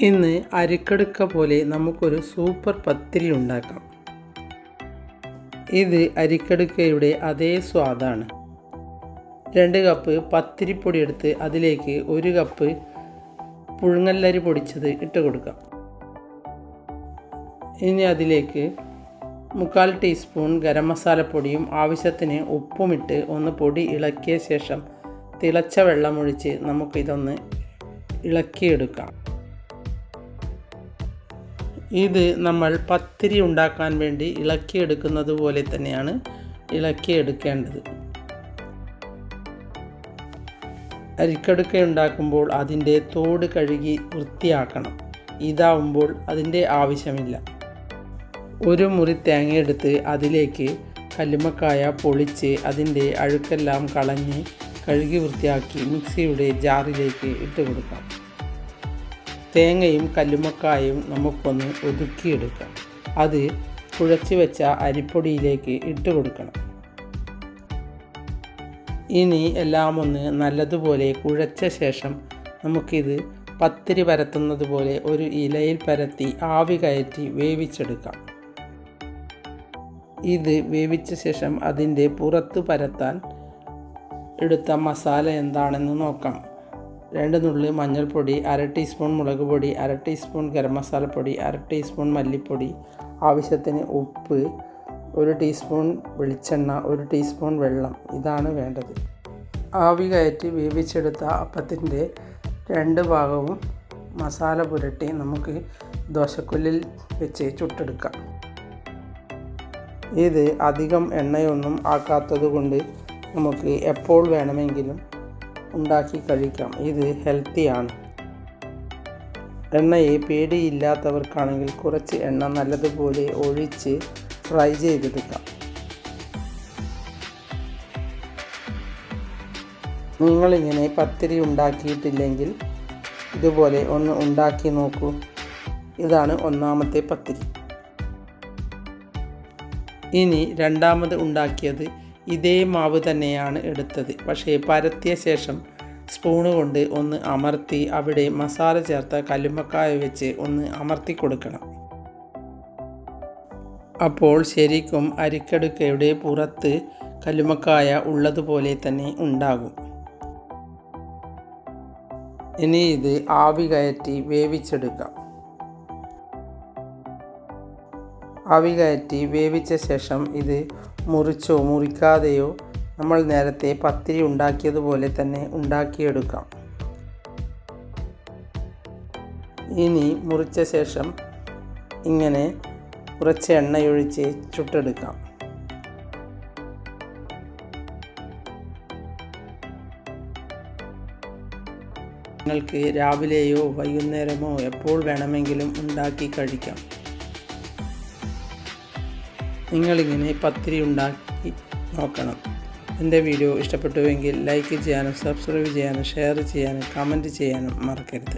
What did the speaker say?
ഇന്ന് അരിക്കടുക്ക പോലെ നമുക്കൊരു സൂപ്പർ പത്തിരി ഉണ്ടാക്കാം. ഇത് അരിക്കടുക്കയുടെ അതേ സ്വാദാണ്. 2 കപ്പ് പത്തിരിപ്പൊടി എടുത്ത് അതിലേക്ക് 1 കപ്പ് പുഴുങ്ങല്ലരി പൊടിച്ചത് ഇട്ട് കൊടുക്കാം. ഇനി അതിലേക്ക് 1/4 ടീസ്പൂൺ ഗരം മസാലപ്പൊടിയും ആവശ്യത്തിന് ഉപ്പുമിട്ട് ഒന്ന് പൊടി ഇളക്കിയ ശേഷം തിളച്ച വെള്ളമൊഴിച്ച് നമുക്കിതൊന്ന് ഇളക്കിയെടുക്കാം. ഇത് നമ്മൾ പത്തിരി ഉണ്ടാക്കാൻ വേണ്ടി ഇളക്കിയെടുക്കുന്നത് പോലെ തന്നെയാണ് ഇളക്കിയെടുക്കേണ്ടത്. അരിക്കടുക്ക ഉണ്ടാക്കുമ്പോൾ അതിൻ്റെ തോട് കഴുകി വൃത്തിയാക്കണം. ഇതാവുമ്പോൾ അതിൻ്റെ ആവശ്യമില്ല. 1 മുറി തേങ്ങയെടുത്ത് അതിലേക്ക് കല്ലുമ്മക്കായ പൊളിച്ച് അതിൻ്റെ അഴുക്കെല്ലാം കളഞ്ഞ് കഴുകി വൃത്തിയാക്കി മിക്സിയുടെ ജാറിലേക്ക് ഇട്ട് കൊടുക്കാം. തേങ്ങയും കല്ലുമ്മക്കായും നമുക്കൊന്ന് ഒതുക്കിയെടുക്കാം. അത് കുഴച്ച് വെച്ച അരിപ്പൊടിയിലേക്ക് ഇട്ട് കൊടുക്കണം. ഇനി എല്ലാം ഒന്ന് നല്ലതുപോലെ കുഴച്ച ശേഷം നമുക്കിത് പത്തിരി പരത്തുന്നത് പോലെ ഒരു ഇലയിൽ പരത്തി ആവി കയറ്റി വേവിച്ചെടുക്കാം. ഇത് വേവിച്ച ശേഷം അതിൻ്റെ പുറത്ത് പരത്താൻ എടുത്ത മസാല എന്താണെന്ന് നോക്കാം. 2 നുള്ളി മഞ്ഞൾപ്പൊടി, 1/2 ടീസ്പൂൺ മുളക് പൊടി, 1/2 ടീസ്പൂൺ ഗരം മസാലപ്പൊടി, 1/2 ടീസ്പൂൺ മല്ലിപ്പൊടി, ആവശ്യത്തിന് ഉപ്പ്, 1 ടീസ്പൂൺ വെളിച്ചെണ്ണ, 1 ടീസ്പൂൺ വെള്ളം. ഇതാണ് വേണ്ടത്. ആവി കയറ്റി വേവിച്ചെടുത്ത അപ്പത്തിൻ്റെ 2 ഭാഗവും മസാല പുരട്ടി നമുക്ക് ദോശക്കല്ലിൽ വെച്ച് ചുട്ടെടുക്കാം. ഇത് അധികം എണ്ണയൊന്നും ആക്കാത്തത് കൊണ്ട് നമുക്ക് എപ്പോൾ വേണമെങ്കിലും ഉണ്ടാക്കി കഴിക്കാം. ഇത് ഹെൽത്തിയാണ്. എണ്ണയെ പേടിയില്ലാത്തവർക്കാണെങ്കിൽ കുറച്ച് എണ്ണ നല്ലതുപോലെ ഒഴിച്ച് ഫ്രൈ ചെയ്തെടുക്കാം. നിങ്ങളിങ്ങനെ പത്തിരി ഉണ്ടാക്കിയിട്ടില്ലെങ്കിൽ ഇതുപോലെ ഒന്ന് ഉണ്ടാക്കി നോക്കൂ. ഇതാണ് 1ാമത്തെ പത്തിരി. ഇനി 2ാമത് ഉണ്ടാക്കിയത് ഇതേ മാവ് തന്നെയാണ് എടുത്തത്. പക്ഷേ പരത്തിയ ശേഷം സ്പൂണ് കൊണ്ട് ഒന്ന് അമർത്തി അവിടെ മസാല ചേർത്ത കല്ലുമ്മക്കായ വെച്ച് ഒന്ന് അമർത്തി കൊടുക്കണം. അപ്പോൾ ശരിക്കും അരിക്കടുക്കയുടെ പുറത്ത് കല്ലുമ്മക്കായ ഉള്ളതുപോലെ തന്നെ ഉണ്ടാകും. ഇനി ഇത് ആവി കയറ്റി വേവിച്ചെടുക്കാം. ആവി കയറ്റി വേവിച്ച ശേഷം ഇത് മുറിച്ചോ മുറിക്കാതെയോ നമ്മൾ നേരത്തെ പത്തിരി ഉണ്ടാക്കിയതുപോലെ തന്നെ ഉണ്ടാക്കിയെടുക്കാം. ഇനി മുറിച്ച ശേഷം ഇങ്ങനെ കുറച്ച് എണ്ണയൊഴിച്ച് ചുട്ടെടുക്കാം. നിങ്ങൾക്ക് രാവിലെയോ വൈകുന്നേരമോ എപ്പോൾ വേണമെങ്കിലും ഉണ്ടാക്കി കഴിക്കാം. നിങ്ങളിങ്ങനെ പത്തിരി ഉണ്ടാക്കി നോക്കണം. എൻ്റെ വീഡിയോ ഇഷ്ടപ്പെട്ടുവെങ്കിൽ ലൈക്ക് ചെയ്യാനും സബ്സ്ക്രൈബ് ചെയ്യാനും ഷെയർ ചെയ്യാനും കമൻറ്റ് ചെയ്യാനും മറക്കരുത്.